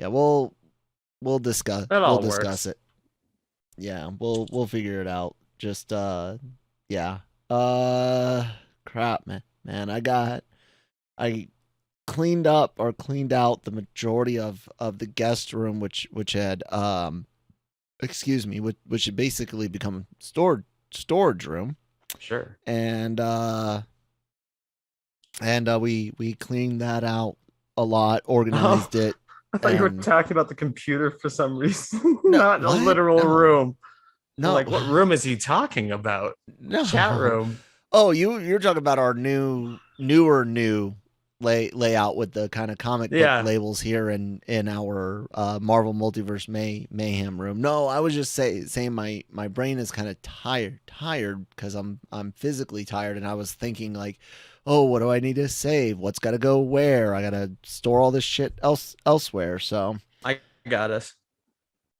Yeah, we'll discuss That we'll all discuss works. it. Yeah, we'll figure it out. Just yeah. Uh Crap, man. Man, I cleaned out the majority of the guest room which had excuse me, which had basically become storage room. Sure. And we cleaned that out a lot, Oh, organized it, I thought you were and talking about the computer for some reason, no, not a what? literal No. room. I'm No. like, what room is he talking about? Chat No. room. Oh, you're talking about our newer layout with the kind of comic book Yeah. labels here in our Marvel Multiverse Mayhem room. No, I was just saying my brain is kind of tired because I'm physically tired, and I was thinking like, oh, what do I need to save? What's got to go where? I got to store all this shit elsewhere. So I got us.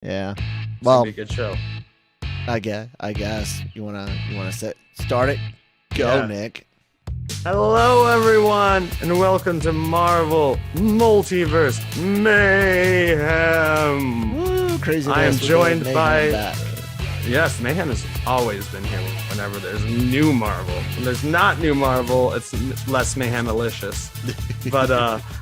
yeah, It's gonna be well, a good show. I guess you wanna start it. Go, Yeah. Nick. Hello, everyone, and welcome to Marvel Multiverse Mayhem. Woo, crazy. I am joined by that. Yes, Mayhem has always been here whenever there's new Marvel. When there's not new Marvel, it's less Mayhem-alicious. But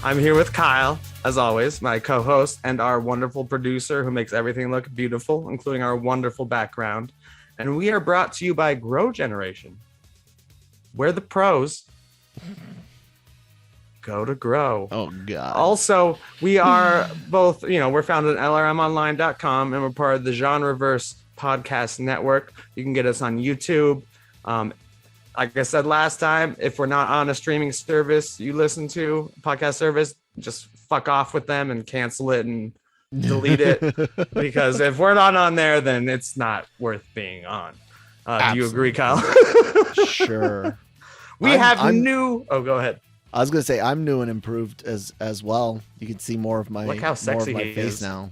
I'm here with Kyle, as always, my co-host, and our wonderful producer who makes everything look beautiful, including our wonderful background. And we are brought to you by Grow Generation. We're the pros. Go to grow. Oh God. Also, we are both, we're founded at lrmonline.com and we're part of the Genreverse podcast network. You can get us on YouTube. Like I said last time, if we're not on a streaming service you listen to, podcast service, just fuck off with them and cancel it and delete it. Because if we're not on there, then it's not worth being on. Do you agree, Kyle? Sure. We have new. Oh, go ahead. I was gonna say I'm new and improved as well. You can see more of my Look how sexy more of my he face is. now.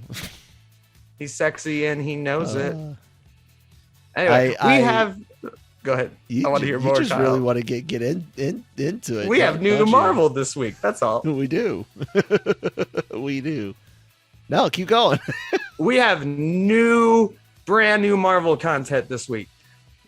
He's sexy and he knows it. Anyway, we have. Go ahead. I want to hear more. You just Kyle. really want to get into it. We have new Marvel this week. That's all. We do. We do. No, keep going. We have brand new Marvel content this week.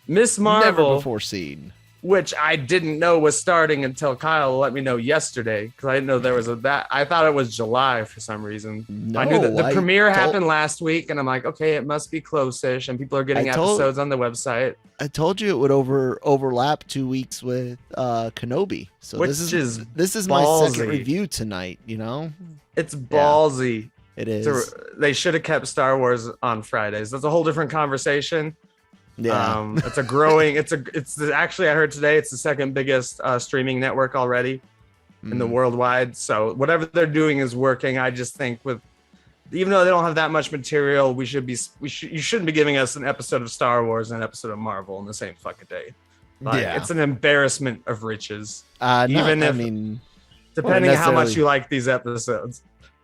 Miss Marvel, Never before seen. which I didn't know was starting until Kyle let me know yesterday because I didn't know there was that. I thought it was July for some reason. No, I knew that the premiere happened last week, and I'm like, okay, it must be close-ish, and people are getting episodes on the website. I told you it would overlap 2 weeks with Kenobi. So this is my second review tonight. You know, it's ballsy. Yeah, it is. So they should have kept Star Wars on Fridays. That's a whole different conversation. Yeah, it's a growing. It's actually I heard today it's the second biggest streaming network already in the worldwide. So whatever they're doing is working. I just think even though they don't have that much material, you shouldn't be giving us an episode of Star Wars and an episode of Marvel in the same fucking day. It's an embarrassment of riches. Depending on how much you like these episodes.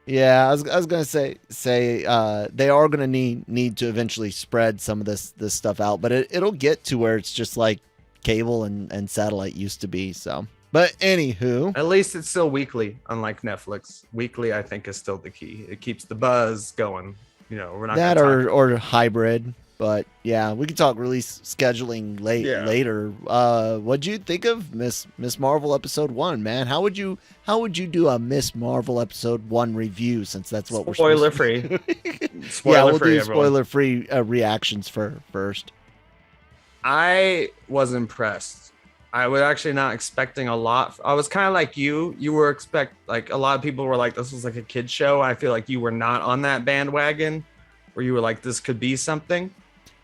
Yeah, I was gonna say they are gonna need to eventually spread some of this stuff out, but it'll get to where it's just like cable and satellite used to be. So, but anywho, at least it's still weekly, unlike Netflix. Weekly, I think, is still the key. It keeps the buzz going. We're not that or hybrid. But yeah, we can talk release scheduling later. What'd you think of Miss Marvel episode 1, man? How would you do a Miss Marvel episode 1 review, since that's what spoiler free. Yeah, we'll do spoiler free reactions first. I was impressed. I was actually not expecting a lot. I was kind of like you. You were like a lot of people were like, this was like a kid show. I feel like you were not on that bandwagon, where you were like, this could be something.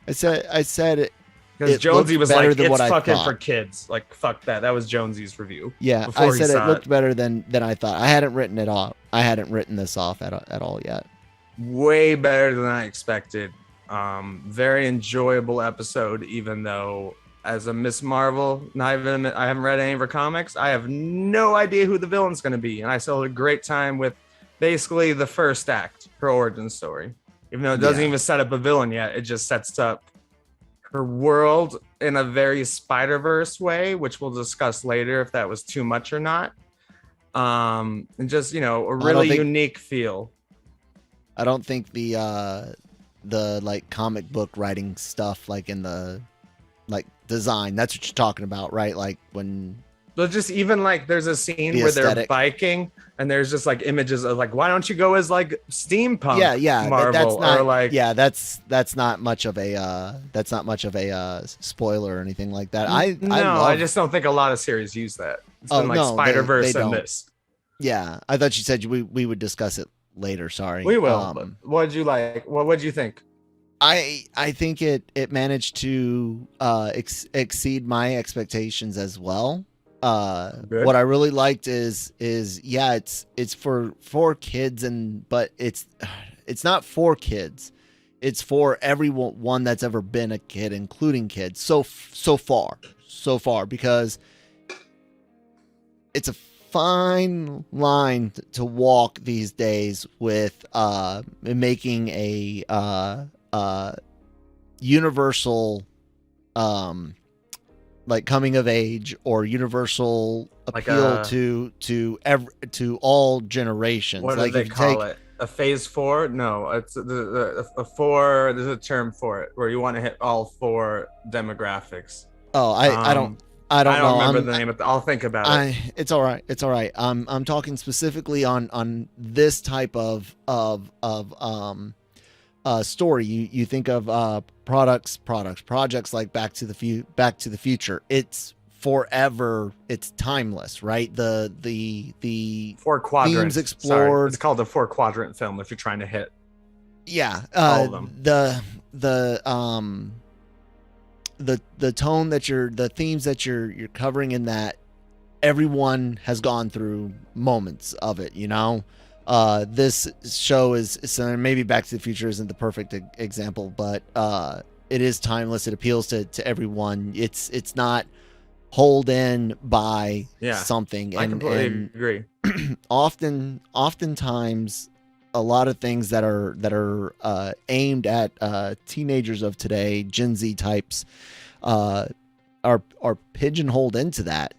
I said it because Jonesy was like, it's fucking for kids. Like, fuck that. That was Jonesy's review. Yeah, I said it looked better than I thought. I hadn't written it off. I hadn't written this off at all yet. Way better than I expected. Very enjoyable episode, even though as a Miss Marvel, I haven't read any of her comics. I have no idea who the villain's going to be. And I still had a great time with basically the first act, her origin story. Even though it doesn't even set up a villain yet, it just sets up her world in a very Spider-Verse way, which we'll discuss later if that was too much or not. And just, a really unique feel. I don't think the like comic book writing stuff, like in the like design, that's what you're talking about, right? Like when But just even like there's a scene the where they're aesthetic. biking and there's just like images of like, why don't you go as like steampunk Yeah, Marvel that's not, or like yeah, that's not much of a spoiler or anything like that. I no, I love. just don't think a lot of series use that. It's Oh been like no, they Spider-Verse and don't. this. Yeah, I thought you said we would discuss it later. Sorry. We will. But what'd you like? What'd you think? I think it managed to exceed my expectations as well. Good. What I really liked is yeah, it's for kids, but it's not for kids. It's for everyone that's ever been a kid, including kids. So far, because it's a fine line to walk these days with making a universal like coming of age or universal Like appeal to all generations. What like do if they you call take it? A phase 4? No, it's a 4. There's a term for it where you want to hit all 4 demographics. I don't I don't know. remember the name of it. I'll think about it. It's all right. It's all right. I'm talking specifically on this type of story. You think of projects like Back to the Future. It's forever. It's timeless, right? The 4 quadrants. themes explored. Sorry, it's called a 4 quadrant film if you're trying to hit Yeah, all of them. The tone that the themes that you're covering in that, everyone has gone through moments of it, you know. This show is, so maybe Back to the Future isn't the perfect example, but it is timeless. It appeals to everyone. It's not holed in by something. I completely agree. Oftentimes, a lot of things that are aimed at teenagers of today, Gen Z types, are pigeonholed into that,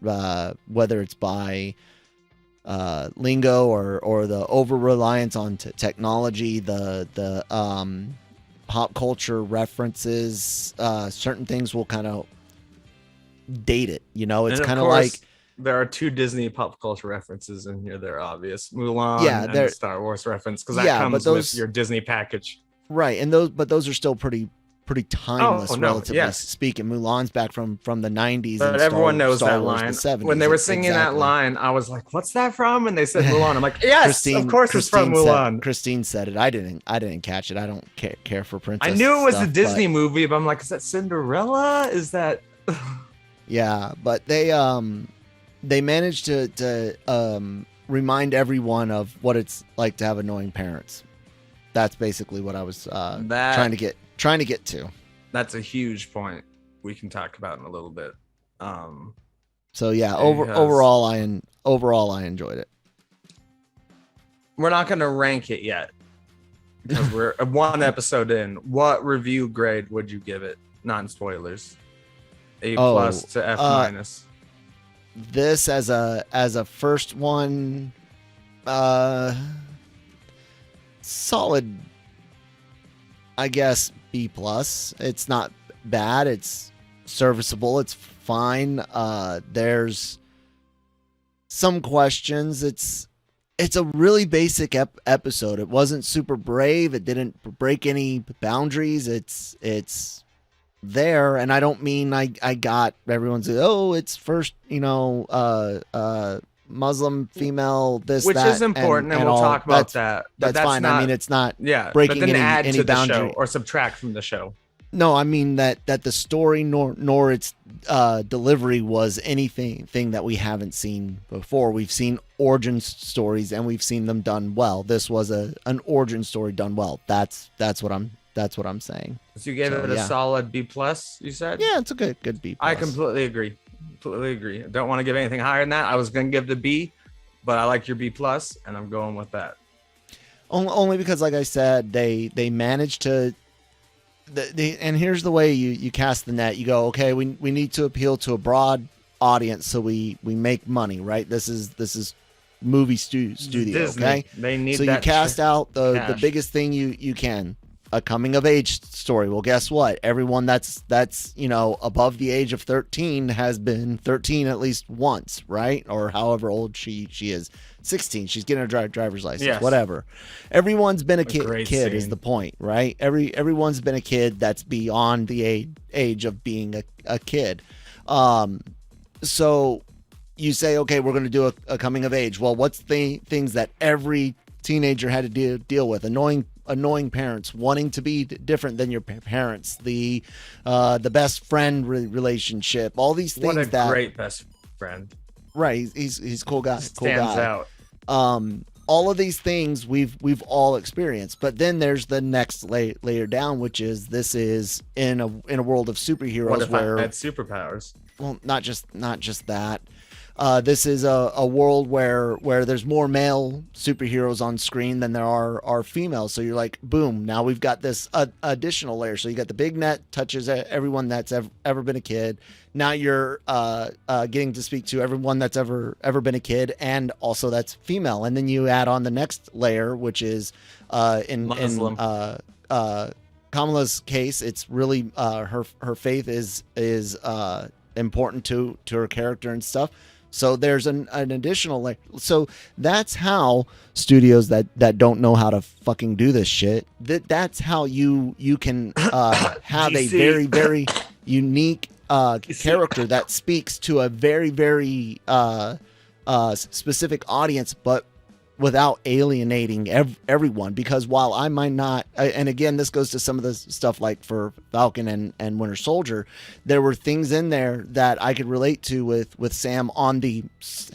whether it's by lingo or the over reliance on technology, the pop culture references. Certain things will kind of date it, you know. It's kind of like there are 2 Disney pop culture references in here. They're obvious. Mulan and the Star Wars reference, because that comes with your Disney package. Right, and those are still pretty timeless, relatively speaking. Mulan's back from the 90s, but and everyone knows Star that Wars, line. the 70s. When they were singing that line, I was like, "What's that from?" And they said Mulan. I'm like, "Yes, of course it's from Mulan." Christine said it. I didn't catch it. I don't care for princess. I knew it was stuff, a Disney movie, but I'm like, "Is that Cinderella? Is that?" Yeah, but they managed to remind everyone of what it's like to have annoying parents. That's basically what I was trying to get to. That's a huge point we can talk about in a little bit. So yeah, overall I enjoyed it. We're not going to rank it yet because we're 1 episode in. What review grade would you give it? Non-spoilers. A+ to F-. This as a first one, solid, I guess, B+. It's not bad. It's serviceable. It's fine. There's some questions. It's a really basic episode. It wasn't super brave. It didn't break any boundaries. It's there, and I don't mean I got everyone's it's first, Muslim female, this, which that, is important, and we'll talk about that. That's fine. Not, I mean, it's not but breaking didn't add any to boundary the show or subtract from the show. No, I mean that the story nor its delivery was anything that we haven't seen before. We've seen origin stories and we've seen them done well. This was an origin story done well. That's what I'm saying. So you gave it a solid B+, you said? Yeah, it's a good B+. I completely agree. I don't want to give anything higher than that. I was going to give the B, but I like your B+, and I'm going with that. Only because, like I said, they managed to. And here's the way you cast the net. You go, okay, we need to appeal to a broad audience, so we make money, right? This is movie studio. Disney. Okay, They need so that you cast out the cash. biggest thing you can. A coming of age story. Well, guess what? Everyone that's above the age of 13 has been 13 at least once, right? Or however old she is. 16. She's getting a driver's license. Yes. Whatever. Everyone's been a kid scene. is the point, right? Everyone's been a kid that's beyond the age of being a kid. So you say, okay, we're going to do a coming of age. Well, what's the things that every teenager had to deal with? Annoying parents, wanting to be different than your parents, the best friend relationship, all these things. What a great best friend. Right, he's cool guy. Stands out. All of these things we've all experienced, but then there's the next layer down, which is this is in a world of superheroes. What if where I had superpowers? Well, not just that. This is a world where there's more male superheroes on screen than there are females. So you're like, boom, now we've got this additional layer. So you got the big net touches everyone that's ever been a kid. Now you're getting to speak to everyone that's ever been a kid, and also that's female. And then you add on the next layer, which is in Kamala's case, it's really her faith is important to her character and stuff. So there's an additional layer. So that's how studios that don't know how to fucking do this shit, that's how you can have a very, very unique character that speaks to a very, very specific audience, but without alienating everyone. Because while I might not, and again, this goes to some of the stuff like for Falcon and Winter Soldier, there were things in there that I could relate to with Sam on the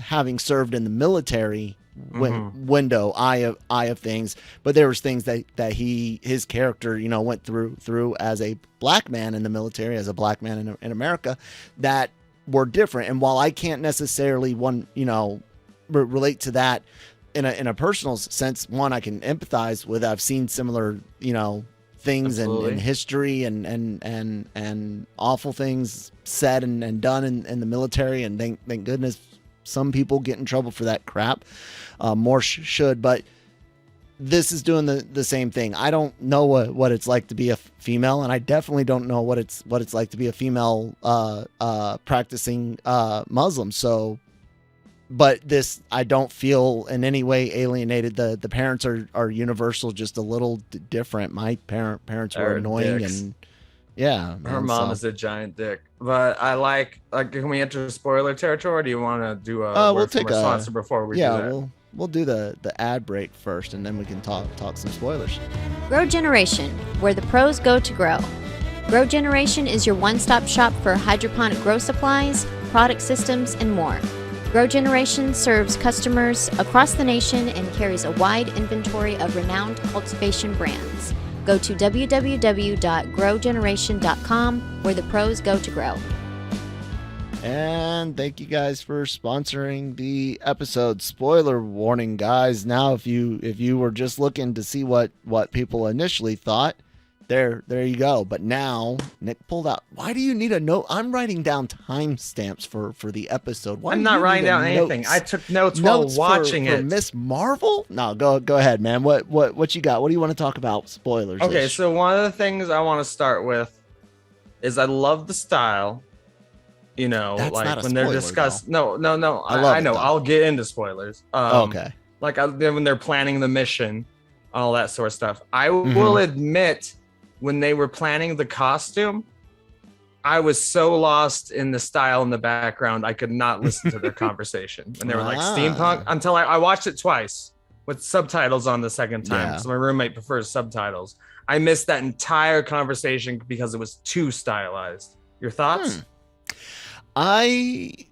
having served in the military window eye of things. But there was things that his character went through as a black man in the military, as a black man in America, that were different. And while I can't necessarily relate to that in a personal sense, one, I can empathize with. I've seen similar, things in history and awful things said and done in the military. And thank goodness some people get in trouble for that crap. More should, but this is doing the same thing. I don't know what it's like to be a female, and I definitely don't know what it's like to be a female practicing Muslim. So, but this, I don't feel in any way alienated. The parents are universal, just a little different. My parents were annoying, dicks. And yeah, her mom is a giant dick. But I like can we enter spoiler territory, or do you want to do a word from a sponsor before we do that? We'll do the ad break first, and then we can talk some spoilers. Grow Generation, where the pros go to grow. Grow Generation is your one-stop shop for hydroponic grow supplies, product systems, and more. Grow Generation serves customers across the nation and carries a wide inventory of renowned cultivation brands. Go to www.growgeneration.com, where the pros go to grow. And thank you guys for sponsoring the episode. Spoiler warning, guys. Now, if you were just looking to see what people initially thought, there you go. But now Nick pulled out. Why do you need a note? I'm writing down timestamps for the episode. Why I'm not writing down anything. I took notes while watching it. For Miss Marvel? No, go ahead, man. What you got? What do you want to talk about? Spoilers. Okay, so one of the things I want to start with is I love the style. That's like when they're discussed. No. I know. I'll get into spoilers. Okay. When they're planning the mission, all that sort of stuff. I will admit, when they were planning the costume, I was so lost in the style in the background, I could not listen to their conversation. And they were like steampunk until I watched it twice with subtitles on the second time. So my roommate prefers subtitles. I missed that entire conversation because it was too stylized. Your thoughts? I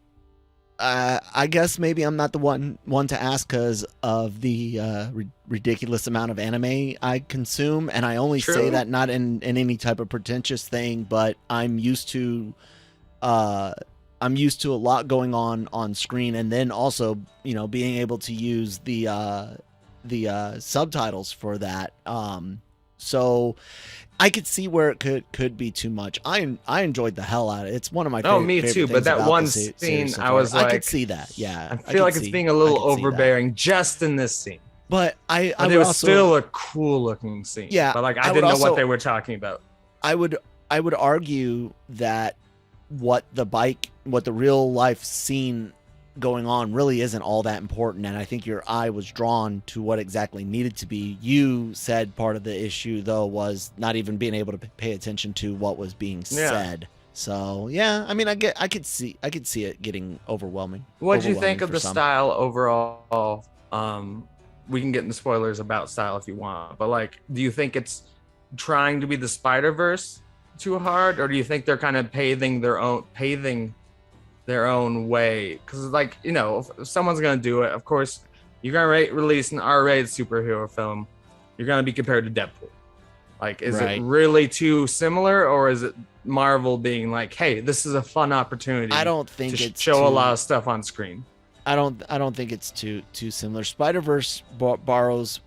guess maybe I'm not the one to ask because of the ridiculous amount of anime I consume, and I only say that not in any type of pretentious thing, but I'm used to a lot going on screen, and then also being able to use the subtitles for that. So I could see where it could be too much. I enjoyed the hell out of it. It's one of my me favorite too. But things that about one the scene, series so I far. was like, I could see that. Yeah, I feel like it's being a little overbearing just in this scene. But it was also, still a cool looking scene. Yeah, but like I didn't know what they were talking about. I would argue that what the real life scene going on really isn't all that important, and I think your eye was drawn to what exactly needed to be. You said part of the issue though was not even being able to pay attention to what was being said. So yeah, I mean, I could see it getting overwhelming. What do you think of the style overall? We can get into spoilers about style if you want, but like, do you think it's trying to be the Spider-Verse too hard, or do you think they're kind of paving their own way? Because like, you know, if someone's gonna do it, of course you're gonna release an R-rated superhero film, you're gonna be compared to Deadpool. Like, is it really too similar, or is it Marvel being like, hey, this is a fun opportunity? I don't think it's show a lot of stuff on screen. I don't think it's too similar. Spider-Verse borrows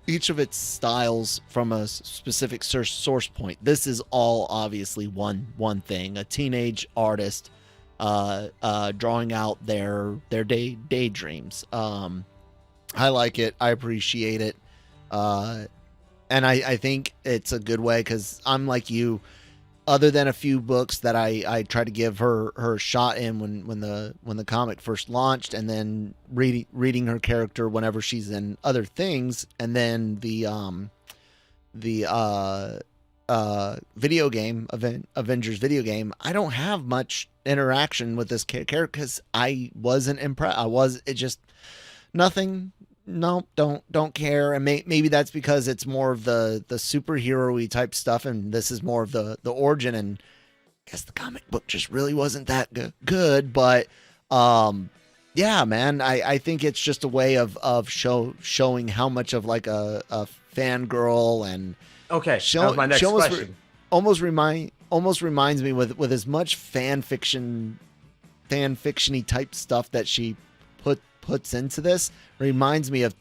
each of its styles from a specific source point. This is all obviously one thing: a teenage artist drawing out their daydreams. I like it. I appreciate it. And I think it's a good way, because I'm like you. Other than a few books that I tried to give her a shot in when the comic first launched, and then reading her character whenever she's in other things, and then the video game Avengers video game, I don't have much interaction with this character because I wasn't impressed. It just nothing. No, don't care. And maybe that's because it's more of the superhero-y type stuff, and this is more of the origin, and I guess the comic book just really wasn't that good. But yeah, man, I think it's just a way of showing how much of like a fangirl, and that was my next question. Almost reminds me with as much fan fictiony type stuff that she puts into this, reminds me of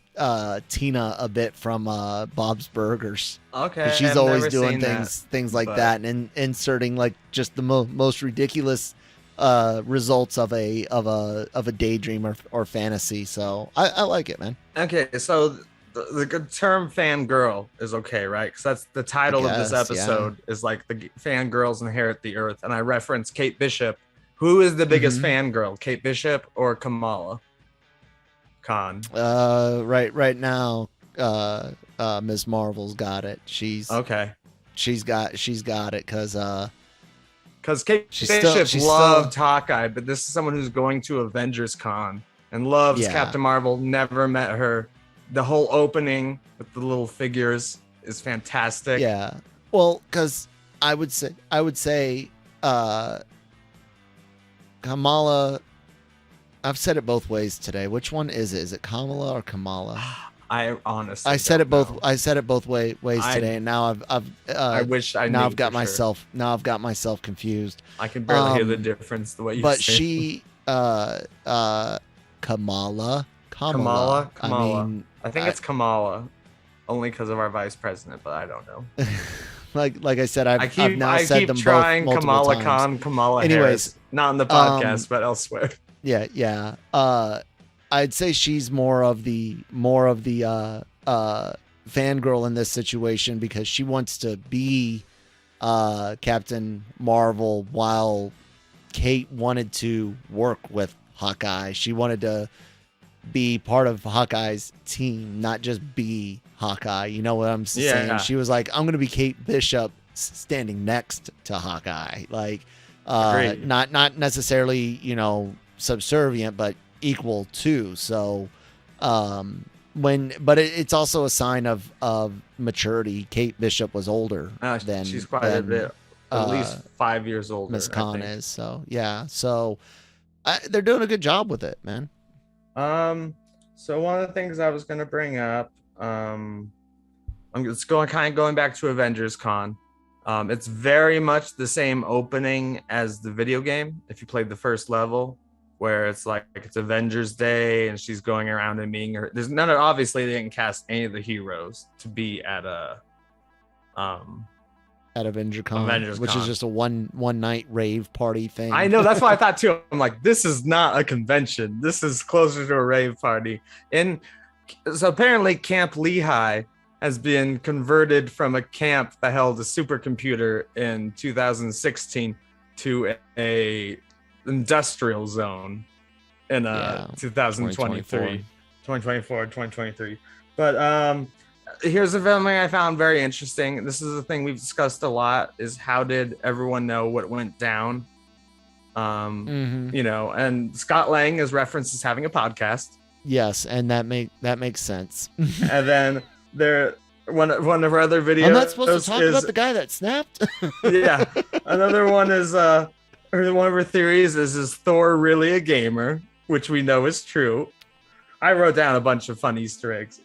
Tina a bit from Bob's Burgers. Okay, she's always doing things like that, and inserting like just the most ridiculous results of a daydream or fantasy. So I like it, man. Okay, so the good term fangirl is okay, right? Because that's the title of this episode, is like the fangirls inherit the earth, and I reference Kate Bishop. Who is the biggest fangirl, Kate Bishop or Kamala Khan? Right now, Ms. Marvel's got it. She's got it because Kate Bishop loved Hawkeye, but this is someone who's going to Avengers Con and loves Captain Marvel. Never met her. The whole opening with the little figures is fantastic. Yeah, well, because I would say Kamala. I've said it both ways today. Which one is it? Is it Kamala or Kamala? I honestly, I said it both ways today, and now I wish I knew. Now I've got myself confused. I can barely hear the difference the way you. But say she, Kamala. I think it's Kamala, only because of our vice president, but I don't know. like I said, I've now said them trying both multiple Kamala times. Khan, Kamala Anyways, Harris, not in the podcast, but elsewhere. Yeah. I'd say she's more of the fangirl in this situation, because she wants to be Captain Marvel, while Kate wanted to work with Hawkeye. She wanted to be part of Hawkeye's team, not just be Hawkeye. You know what I'm saying? She was like, I'm going to be Kate Bishop standing next to Hawkeye. Like, not necessarily, subservient, but equal to. So, it's also a sign of maturity. Kate Bishop was older than she's quite a bit, at least 5 years older. Ms. Khan is. So yeah. So they're doing a good job with it, man. So one of the things I was going to bring up, going back to Avengers Con. It's very much the same opening as the video game. If you played the first level, where it's like it's Avengers Day and she's going around and meeting her. There's none of, obviously they didn't cast any of the heroes to be at a at Avengers which Con. is just a one night rave party thing. I know, that's what I thought too. I'm like, this is not a convention. This is closer to a rave party. And so apparently Camp Lehigh has been converted from a camp that held a supercomputer in 2016 to a industrial zone in 2023. 2023. But here's a film I found very interesting. This is the thing we've discussed a lot, is how did everyone know what went down? You know, and Scott Lang is referenced as having a podcast. Yes, and that makes sense. And then one of our other videos. I'm not supposed to talk about the guy that snapped. Yeah. Another one is one of her theories is Thor really a gamer? Which we know is true. I wrote down a bunch of fun Easter eggs.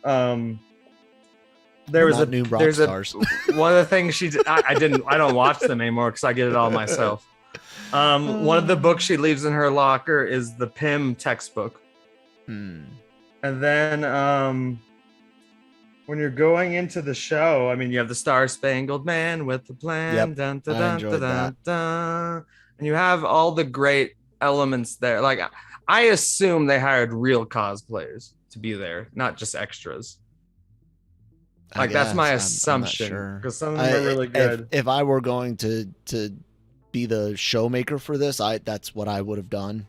There's one of the things she did. I don't watch them anymore because I get it all myself. One of the books she leaves in her locker is the Pym textbook. And then when you're going into the show, I mean, you have the Star Spangled Man with the plan. Yep, dun, dun, I dun, enjoyed dun, dun, and you have all the great elements there. Like, I assume they hired real cosplayers to be there, not just extras. Like, that's my assumption, because some of them are really good. If I were going to be the showmaker for this, that's what I would have done.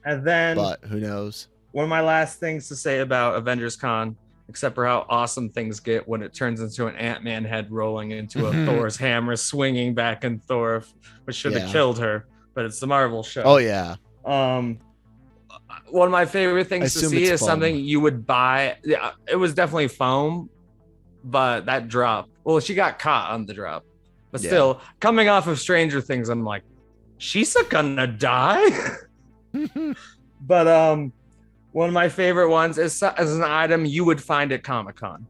And then, but who knows? One of my last things to say about Avengers Con, except for how awesome things get when it turns into an Ant-Man head rolling into a Thor's hammer swinging back and Thor, which should have killed her, but it's the Marvel show. Oh yeah. One of my favorite things to see is foam. Something you would buy. Yeah, it was definitely foam, but that drop. Well, she got caught on the drop, but still, coming off of Stranger Things, I'm like, she's gonna die. But one of my favorite ones is as an item you would find at Comic-Con.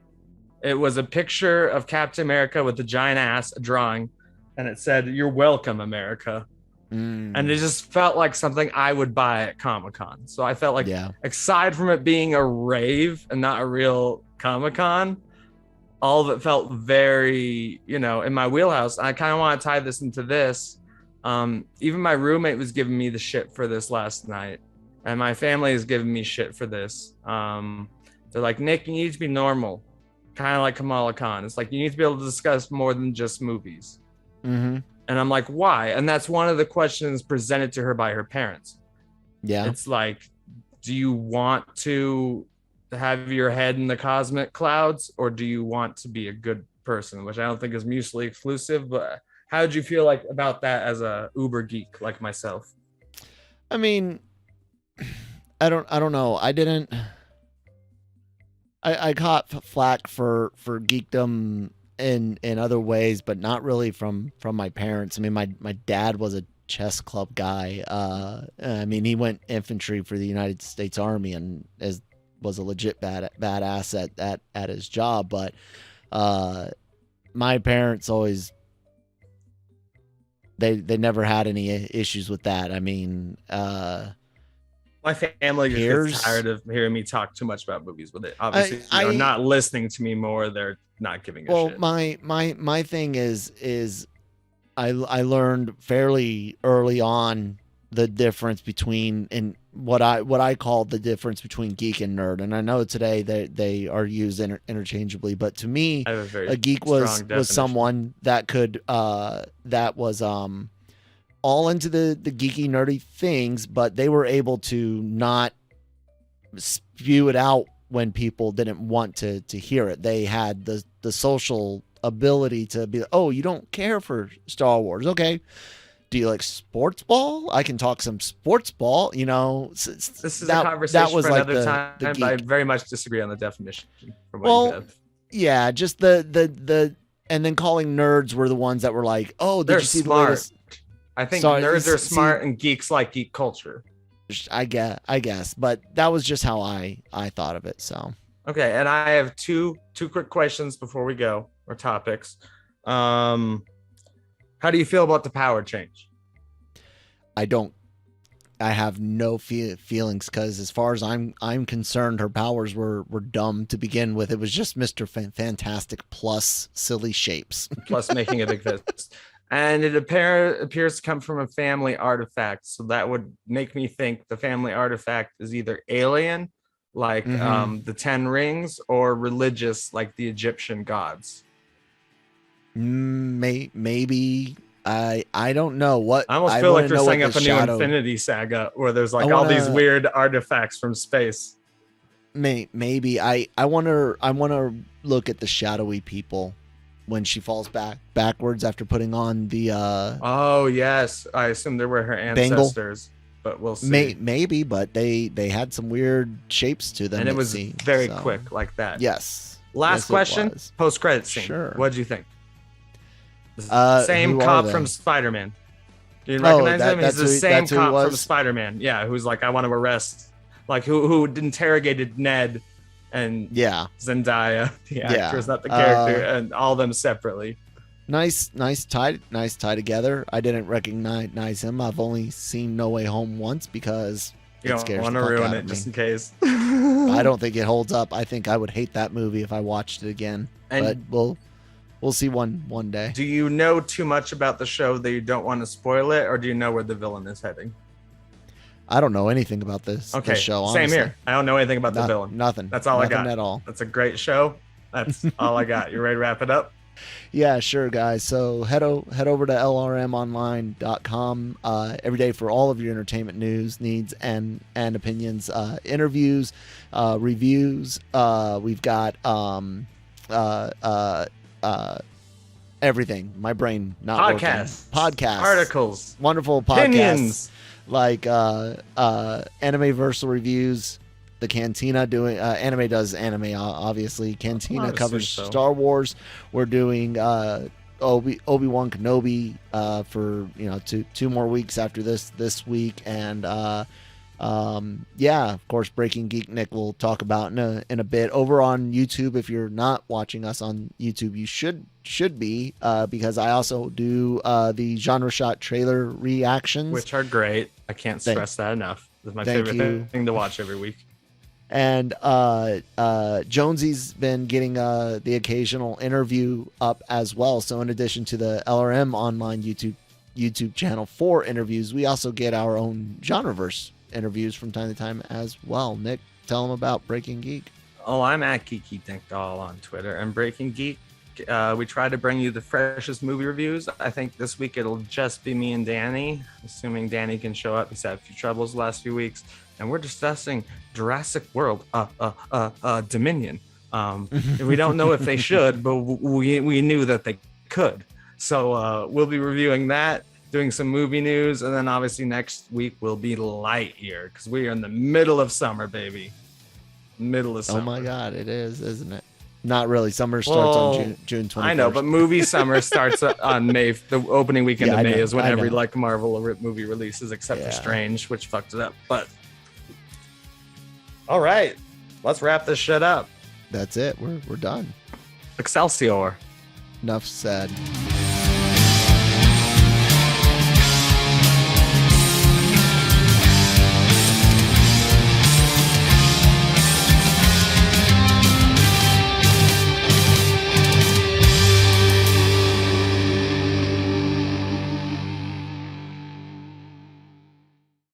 It was a picture of Captain America with a giant ass, a drawing, and it said, "You're welcome, America." And it just felt like something I would buy at Comic-Con. So I felt like, aside from it being a rave and not a real Comic-Con, all of it felt very, in my wheelhouse. I kind of want to tie this into this. Even my roommate was giving me the shit for this last night. And my family is giving me shit for this. They're like, Nick, you need to be normal. Kind of like Kamala Khan. It's like, you need to be able to discuss more than just movies. And I'm like, why? And that's one of the questions presented to her by her parents. Yeah. It's like, do you want to have your head in the cosmic clouds, or do you want to be a good person? Which I don't think is mutually exclusive, but how did you feel like about that as a uber geek like myself? I mean, I don't know. I caught flack for geekdom in other ways, but not really from my parents. I mean, my dad was a chess club guy. I mean, he went infantry for the United States Army and was a legit badass at his job. But my parents always, they never had any issues with that. I mean, my family gets tired of hearing me talk too much about movies with it. Obviously, they're not listening to me more. They're not giving a shit. Well, my thing is I learned fairly early on the difference between what I call the difference between geek and nerd. And I know today they are used interchangeably, but to me, a geek was someone that could that was all into the geeky, nerdy things, but they were able to not spew it out when people didn't want to hear it. They had the social ability to be, oh, you don't care for Star Wars. Okay. Do you like sports ball? I can talk some sports ball, This is a conversation that was for another time, but I very much disagree on the definition. From what you have. Yeah, just the and then calling nerds were the ones that were like, oh, they're smart. I think nerds are smart and geeks like geek culture. I guess, but that was just how I thought of it. So okay, and I have two quick questions before we go, or topics. How do you feel about the power change? I don't have no feelings, because as far as I'm concerned, her powers were dumb to begin with. It was just Mr. Fantastic plus silly shapes. Plus making a big fist. And it appears to come from a family artifact. So that would make me think the family artifact is either alien, like the 10 Rings, or religious, like the Egyptian gods. Maybe. I don't know what. I almost feel like they're setting up a new Infinity Saga where there's like all these weird artifacts from space. Maybe I want to look at the shadowy people when she falls backwards after putting on the oh yes, I assume they were her ancestors, but we'll see. Maybe, but they had some weird shapes to them, and it was very quick like that. Yes. Last question, post-credit scene. Sure. What did you think? Same cop from Spider-Man. Do you recognize him? He's the same cop from Spider-Man. Yeah, who's like, I want to arrest, like who interrogated Ned and Zendaya, the actress, not the character, and all of them separately. Nice tie together. I didn't recognize him. I've only seen No Way Home once because you don't want to ruin it just in case. I don't think it holds up. I think I would hate that movie if I watched it again. But we'll see one day. Do you know too much about the show that you don't want to spoil it, or do you know where the villain is heading? I don't know anything about this show. Honestly. Same here. I don't know anything about the villain. Nothing. That's all I got. At all. That's a great show. That's all I got. You ready to wrap it up? Yeah, sure, guys. So head over to lrmonline.com every day for all of your entertainment news, needs, and opinions, interviews, reviews. We've got everything. My brain not podcasts, articles, wonderful podcasts, opinions, like MMMayverse reviews. The Cantina doing anime does anime, obviously. Cantina covers Star Wars. We're doing Obi-Wan Kenobi for two more weeks after this week, and of course, Breaking Geek Nick will talk about in a bit. Over on YouTube, if you're not watching us on YouTube, you should be, because I also do the Genre Shot trailer reactions, which are great. I can't stress that enough. It's my favorite thing to watch every week. And Jonesy's been getting the occasional interview up as well. So in addition to the LRM online YouTube channel for interviews, we also get our own Genreverse interviews from time to time as well. Nick, tell them about Breaking Geek. Oh, I'm at Geeky Dinkdoll on Twitter. And Breaking Geek, we try to bring you the freshest movie reviews. I think this week it'll just be me and Danny, assuming Danny can show up. He's had a few troubles the last few weeks. And we're discussing Jurassic World Dominion. We don't know if they should, but we knew that they could. So we'll be reviewing that, doing some movie news, and then obviously next week will be Lightyear, because we are in the middle of summer, baby. Middle of summer. Oh my God, it is, isn't it? Not really. Summer starts on June 21st. I know, but movie summer starts on May. The opening weekend of May is when every Marvel movie releases, except for Strange, which fucked it up. But all right, let's wrap this shit up. That's it. We're done. Excelsior. Enough said.